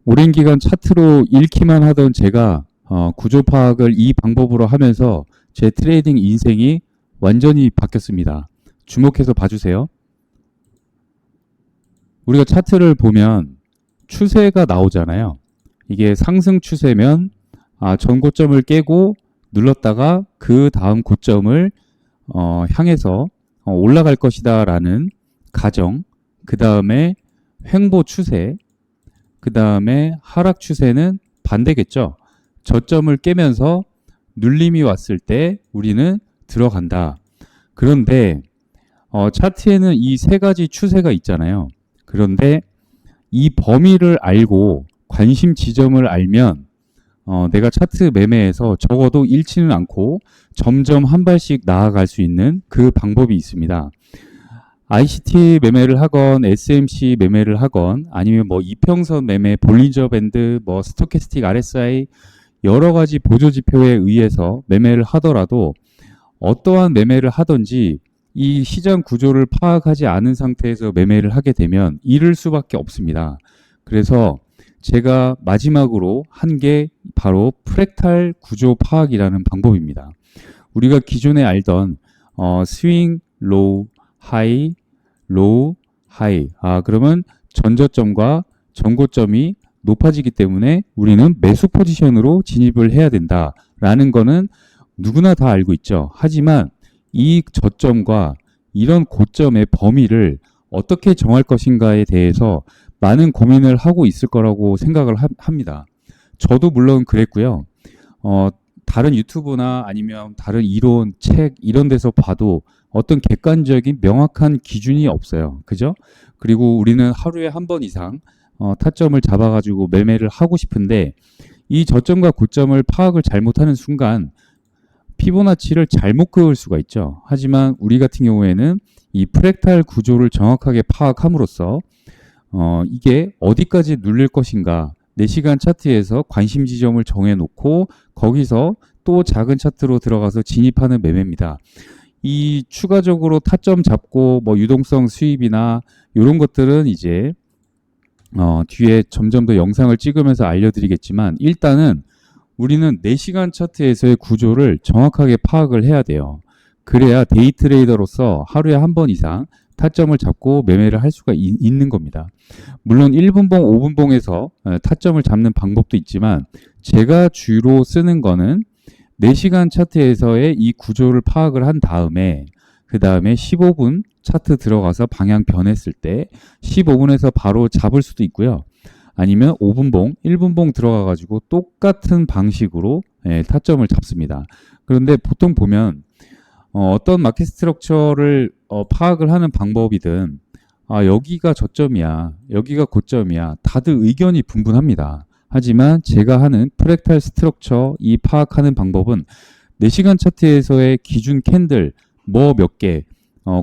오랜 기간 차트로 읽기만 하던 제가 구조 파악을 이 방법으로 하면서 제 트레이딩 인생이 완전히 바뀌었습니다. 주목해서 봐주세요. 우리가 차트를 보면 추세가 나오잖아요. 이게 상승 추세면 전 고점을 깨고 눌렀다가 그 다음 고점을 향해서 올라갈 것이다 라는 가정, 그 다음에 횡보 추세, 그 다음에 하락 추세는 반대겠죠. 저점을 깨면서 눌림이 왔을 때 우리는 들어간다. 그런데 차트에는 이 세 가지 추세가 있잖아요. 그런데 이 범위를 알고 관심 지점을 알면 내가 차트 매매에서 적어도 잃지는 않고 점점 한 발씩 나아갈 수 있는 그 방법이 있습니다. ICT 매매를 하건 SMC 매매를 하건 아니면 뭐 이평선 매매, 볼린저 밴드, 뭐 스토캐스틱 RSI 여러 가지 보조 지표에 의해서 매매를 하더라도 어떠한 매매를 하든지 이 시장 구조를 파악하지 않은 상태에서 매매를 하게 되면 잃을 수밖에 없습니다. 그래서 제가 마지막으로 한 게 바로 프랙탈 구조 파악이라는 방법입니다. 우리가 기존에 알던 스윙, 로우, 하이, 로우, 하이. 그러면 전저점과 전고점이 높아지기 때문에 우리는 매수 포지션으로 진입을 해야 된다라는 거는 누구나 다 알고 있죠. 하지만 이 저점과 이런 고점의 범위를 어떻게 정할 것인가에 대해서 많은 고민을 하고 있을 거라고 생각을 합니다. 저도 물론 그랬고요. 다른 유튜브나 아니면 다른 이론, 책 이런 데서 봐도 어떤 객관적인 명확한 기준이 없어요. 그죠? 그리고 우리는 하루에 한 번 이상 타점을 잡아가지고 매매를 하고 싶은데 이 저점과 고점을 파악을 잘못하는 순간 피보나치를 잘못 그을 수가 있죠. 하지만 우리 같은 경우에는 이 프랙탈 구조를 정확하게 파악함으로써 이게 어디까지 눌릴 것인가 4시간 차트에서 관심 지점을 정해놓고 거기서 또 작은 차트로 들어가서 진입하는 매매입니다. 이 추가적으로 타점 잡고 뭐 유동성 수입이나 이런 것들은 이제 뒤에 점점 더 영상을 찍으면서 알려드리겠지만 일단은 우리는 4시간 차트에서의 구조를 정확하게 파악을 해야 돼요. 그래야 데이 트레이더로서 하루에 한 번 이상 타점을 잡고 매매를 할 수가 있는 겁니다. 물론 1분봉, 5분봉에서 타점을 잡는 방법도 있지만 제가 주로 쓰는 거는 4시간 차트에서의 이 구조를 파악을 한 다음에 그 다음에 15분 차트 들어가서 방향 변했을 때 15분에서 바로 잡을 수도 있고요. 아니면 5분봉, 1분봉 들어가 가지고 똑같은 방식으로 타점을 잡습니다. 그런데 보통 보면 어떤 마켓 스트럭처를 파악을 하는 방법이든 여기가 저점이야, 여기가 고점이야 다들 의견이 분분합니다. 하지만 제가 하는 프랙탈 스트럭처 이 파악하는 방법은 4시간 차트에서의 기준 캔들 뭐 몇 개,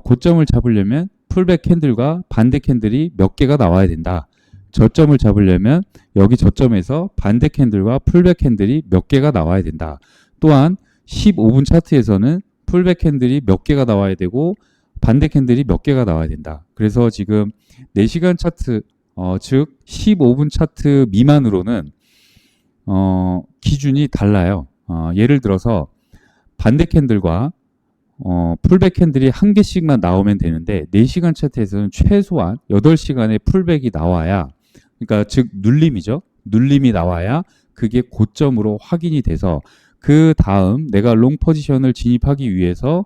고점을 잡으려면 풀백 캔들과 반대 캔들이 몇 개가 나와야 된다. 저점을 잡으려면 여기 저점에서 반대 캔들과 풀백 캔들이 몇 개가 나와야 된다. 또한 15분 차트에서는 풀백 캔들이 몇 개가 나와야 되고 반대 캔들이 몇 개가 나와야 된다. 그래서 지금 4시간 차트 즉 15분 차트 미만으로는 기준이 달라요. 예를 들어서 반대 캔들과 풀백 캔들이 한 개씩만 나오면 되는데 4시간 차트에서는 최소한 8시간의 풀백이 나와야 그러니까 즉 눌림이죠. 눌림이 나와야 그게 고점으로 확인이 돼서 그 다음 내가 롱 포지션을 진입하기 위해서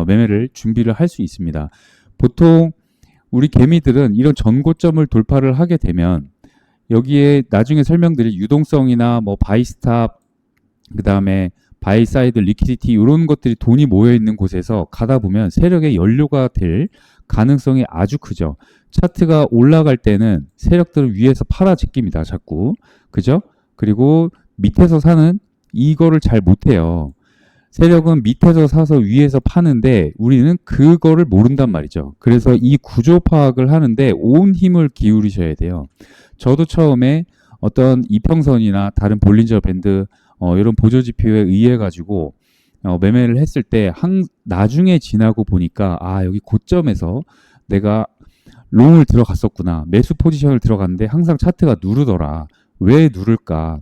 매매를 준비를 할 수 있습니다. 보통 우리 개미들은 이런 전고점을 돌파를 하게 되면 여기에 나중에 설명드릴 유동성이나 뭐 바이스탑 그 다음에 바이사이드 리퀴디티 이런 것들이 돈이 모여 있는 곳에서 가다 보면 세력의 연료가 될 가능성이 아주 크죠. 차트가 올라갈 때는 세력들은 위에서 팔아 제낍니다. 자꾸. 그죠? 그리고 밑에서 사는 이거를 잘 못해요. 세력은 밑에서 사서 위에서 파는데 우리는 그거를 모른단 말이죠. 그래서 이 구조 파악을 하는데 온 힘을 기울이셔야 돼요. 저도 처음에 어떤 이평선이나 다른 볼린저 밴드 이런 보조 지표에 의해 가지고 매매를 했을 때 나중에 지나고 보니까 여기 고점에서 내가 롱을 들어갔었구나. 매수 포지션을 들어갔는데 항상 차트가 누르더라. 왜 누를까?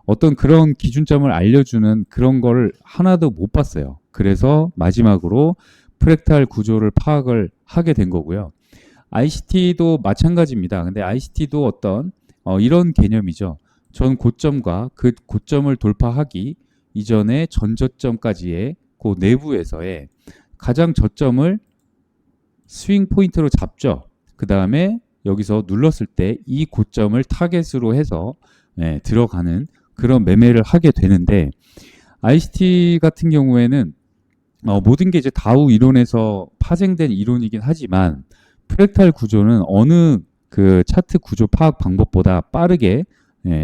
어떤 그런 기준점을 알려주는 그런 걸 하나도 못 봤어요. 그래서 마지막으로 프랙탈 구조를 파악을 하게 된 거고요. ICT도 마찬가지입니다. 근데 ICT도 어떤 이런 개념이죠. 전 고점과 그 고점을 돌파하기 이전의 전저점까지의 그 내부에서의 가장 저점을 스윙 포인트로 잡죠. 그 다음에 여기서 눌렀을 때 이 고점을 타겟으로 해서 들어가는 그런 매매를 하게 되는데, ICT 같은 경우에는 모든 게 이제 다우 이론에서 파생된 이론이긴 하지만 프랙탈 구조는 어느 그 차트 구조 파악 방법보다 빠르게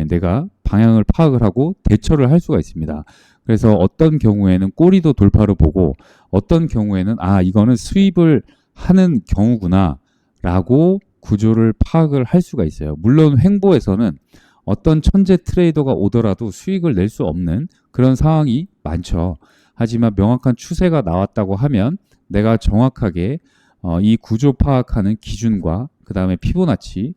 내가 방향을 파악을 하고 대처를 할 수가 있습니다. 그래서 어떤 경우에는 꼬리도 돌파로 보고 어떤 경우에는 이거는 스윕을 하는 경우구나 라고 구조를 파악을 할 수가 있어요. 물론 횡보에서는 어떤 천재 트레이더가 오더라도 수익을 낼 수 없는 그런 상황이 많죠. 하지만 명확한 추세가 나왔다고 하면 내가 정확하게 이 구조 파악하는 기준과 그 다음에 피보나치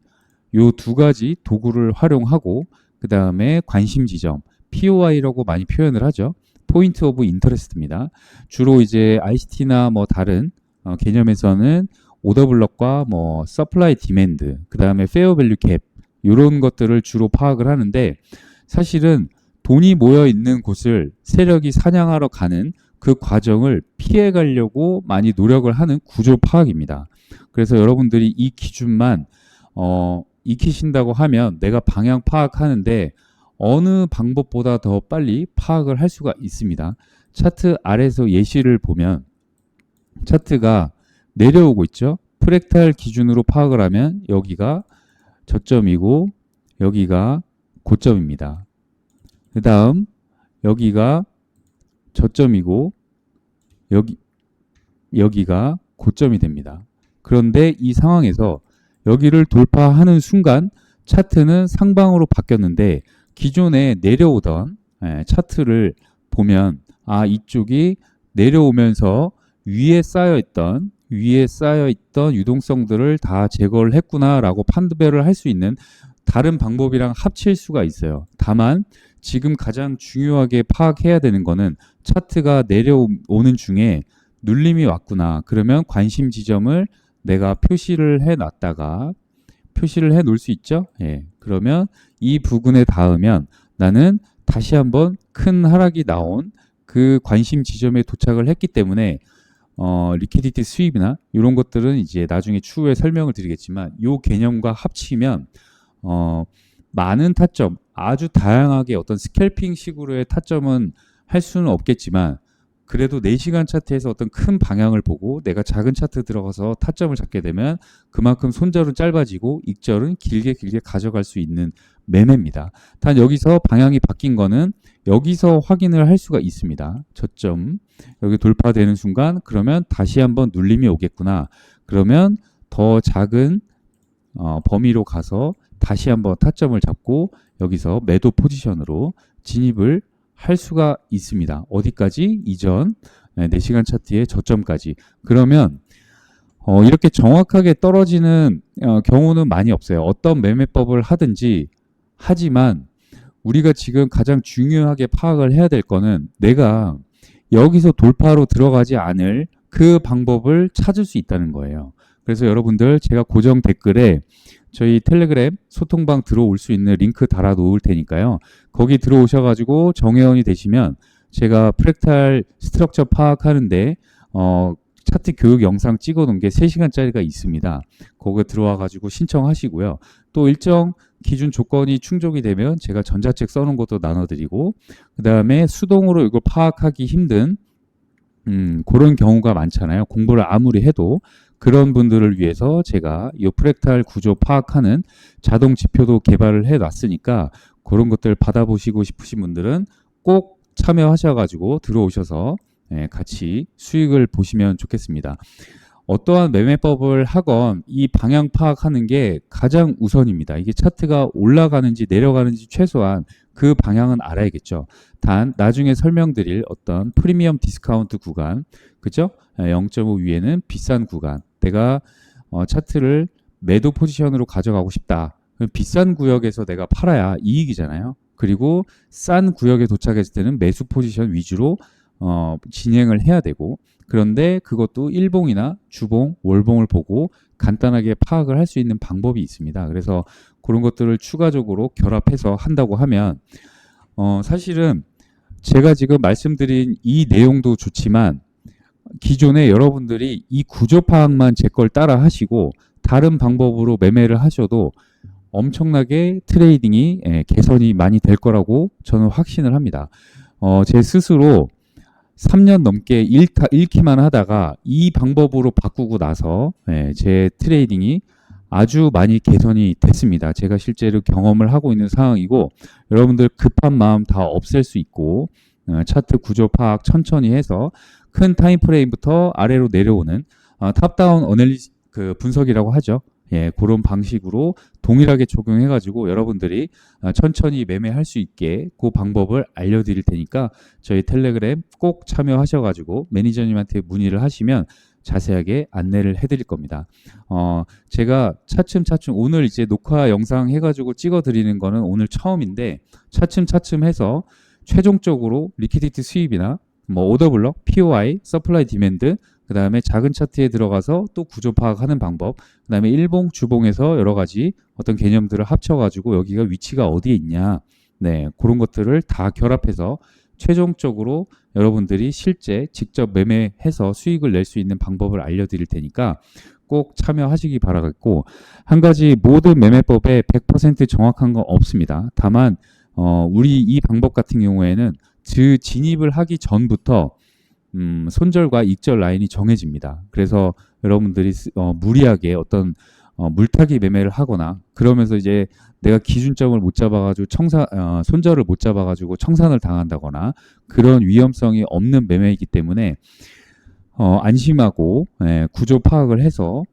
요 두 가지 도구를 활용하고 그 다음에 관심 지점 POI라고 많이 표현을 하죠. 포인트 오브 인터레스트입니다. 주로 이제 ICT나 뭐 다른 개념에서는 오더 블럭과 뭐 서플라이 디맨드 그 다음에 페어 밸류 갭 이런 것들을 주로 파악을 하는데, 사실은 돈이 모여 있는 곳을 세력이 사냥하러 가는 그 과정을 피해 가려고 많이 노력을 하는 구조 파악입니다. 그래서 여러분들이 이 기준만 익히신다고 하면 내가 방향 파악하는데 어느 방법보다 더 빨리 파악을 할 수가 있습니다. 차트 아래에서 예시를 보면 차트가 내려오고 있죠. 프랙탈 기준으로 파악을 하면 여기가 저점이고 여기가 고점입니다. 그 다음 여기가 저점이고 여기가 고점이 됩니다. 그런데 이 상황에서 여기를 돌파하는 순간 차트는 상방으로 바뀌었는데 기존에 내려오던 차트를 보면 이쪽이 내려오면서 위에 쌓여있던 유동성들을 다 제거를 했구나라고 판별을 할 수 있는 다른 방법이랑 합칠 수가 있어요. 다만 지금 가장 중요하게 파악해야 되는 거는 차트가 내려오는 중에 눌림이 왔구나. 그러면 관심 지점을 내가 표시를 해 놓을 수 있죠. 그러면 이 부근에 닿으면 나는 다시 한번 큰 하락이 나온 그 관심 지점에 도착을 했기 때문에 리퀴디티 수입이나 이런 것들은 이제 나중에 추후에 설명을 드리겠지만 이 개념과 합치면 많은 타점, 아주 다양하게 어떤 스캘핑 식으로의 타점은 할 수는 없겠지만 그래도 4시간 차트에서 어떤 큰 방향을 보고 내가 작은 차트 들어가서 타점을 잡게 되면 그만큼 손절은 짧아지고 익절은 길게 가져갈 수 있는 매매입니다. 단 여기서 방향이 바뀐 거는 여기서 확인을 할 수가 있습니다. 저점 여기 돌파되는 순간 그러면 다시 한번 눌림이 오겠구나. 그러면 더 작은 범위로 가서 다시 한번 타점을 잡고 여기서 매도 포지션으로 진입을 할 수가 있습니다. 어디까지? 이전 4시간 차트의 저점까지. 그러면 이렇게 정확하게 떨어지는 경우는 많이 없어요. 어떤 매매법을 하든지. 하지만 우리가 지금 가장 중요하게 파악을 해야 될 거는 내가 여기서 돌파로 들어가지 않을 그 방법을 찾을 수 있다는 거예요. 그래서 여러분들 제가 고정 댓글에 저희 텔레그램 소통방 들어올 수 있는 링크 달아 놓을 테니까요. 거기 들어오셔가지고 정회원이 되시면 제가 프랙탈 스트럭처 파악하는데 차트 교육 영상 찍어 놓은 게 3시간짜리가 있습니다. 거기에 들어와가지고 신청하시고요. 또 일정 기준 조건이 충족이 되면 제가 전자책 써놓은 것도 나눠드리고 그 다음에 수동으로 이걸 파악하기 힘든 그런 경우가 많잖아요. 공부를 아무리 해도. 그런 분들을 위해서 제가 이 프랙탈 구조 파악하는 자동 지표도 개발을 해 놨으니까 그런 것들 받아보시고 싶으신 분들은 꼭 참여하셔가지고 들어오셔서 같이 수익을 보시면 좋겠습니다. 어떠한 매매법을 하건 이 방향 파악하는 게 가장 우선입니다. 이게 차트가 올라가는지 내려가는지 최소한 그 방향은 알아야겠죠. 단 나중에 설명드릴 어떤 프리미엄 디스카운트 구간, 그죠? 0.5 위에는 비싼 구간, 내가 차트를 매도 포지션으로 가져가고 싶다. 비싼 구역에서 내가 팔아야 이익이잖아요. 그리고 싼 구역에 도착했을 때는 매수 포지션 위주로 진행을 해야 되고, 그런데 그것도 일봉이나 주봉, 월봉을 보고 간단하게 파악을 할 수 있는 방법이 있습니다. 그래서 그런 것들을 추가적으로 결합해서 한다고 하면 사실은 제가 지금 말씀드린 이 내용도 좋지만 기존에 여러분들이 이 구조 파악만 제 걸 따라 하시고 다른 방법으로 매매를 하셔도 엄청나게 트레이딩이 개선이 많이 될 거라고 저는 확신을 합니다. 제 스스로 3년 넘게 읽기만 하다가 이 방법으로 바꾸고 나서 제 트레이딩이 아주 많이 개선이 됐습니다. 제가 실제로 경험을 하고 있는 상황이고, 여러분들 급한 마음 다 없앨 수 있고, 차트 구조 파악 천천히 해서 큰 타임 프레임부터 아래로 내려오는 탑다운 어널리시 그 분석이라고 하죠. 예, 그런 방식으로 동일하게 적용해가지고 여러분들이 천천히 매매할 수 있게 그 방법을 알려드릴 테니까 저희 텔레그램 꼭 참여하셔가지고 매니저님한테 문의를 하시면 자세하게 안내를 해드릴 겁니다. 제가 차츰차츰 오늘 이제 녹화 영상 해가지고 찍어드리는 거는 오늘 처음인데 차츰차츰 해서 최종적으로 리퀴디티 수입이나 뭐 오더블럭, POI, 서플라이 디맨드, 그 다음에 작은 차트에 들어가서 또 구조 파악하는 방법, 그 다음에 일봉, 주봉에서 여러 가지 어떤 개념들을 합쳐가지고 여기가 위치가 어디에 있냐, 네, 그런 것들을 다 결합해서 최종적으로 여러분들이 실제 직접 매매해서 수익을 낼 수 있는 방법을 알려드릴 테니까 꼭 참여하시기 바라겠고, 한 가지 모든 매매법에 100% 정확한 건 없습니다. 다만 우리 이 방법 같은 경우에는 진입을 하기 전부터 손절과 익절 라인이 정해집니다. 그래서 여러분들이 무리하게 어떤 물타기 매매를 하거나 그러면서 이제 내가 기준점을 못 잡아가지고 손절을 못 잡아가지고 청산을 당한다거나 그런 위험성이 없는 매매이기 때문에 안심하고 구조 파악을 해서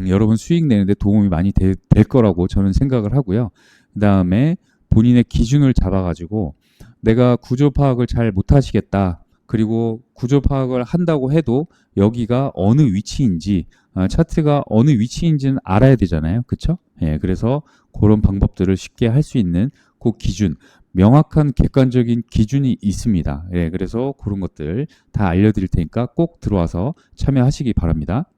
여러분 수익 내는데 도움이 많이 될 거라고 저는 생각을 하고요. 그 다음에 본인의 기준을 잡아가지고 내가 구조 파악을 잘 못하시겠다. 그리고 구조 파악을 한다고 해도 여기가 어느 위치인지, 차트가 어느 위치인지는 알아야 되잖아요. 그쵸? 예, 그래서 그런 방법들을 쉽게 할 수 있는 그 기준, 명확한 객관적인 기준이 있습니다. 예, 그래서 그런 것들 다 알려드릴 테니까 꼭 들어와서 참여하시기 바랍니다.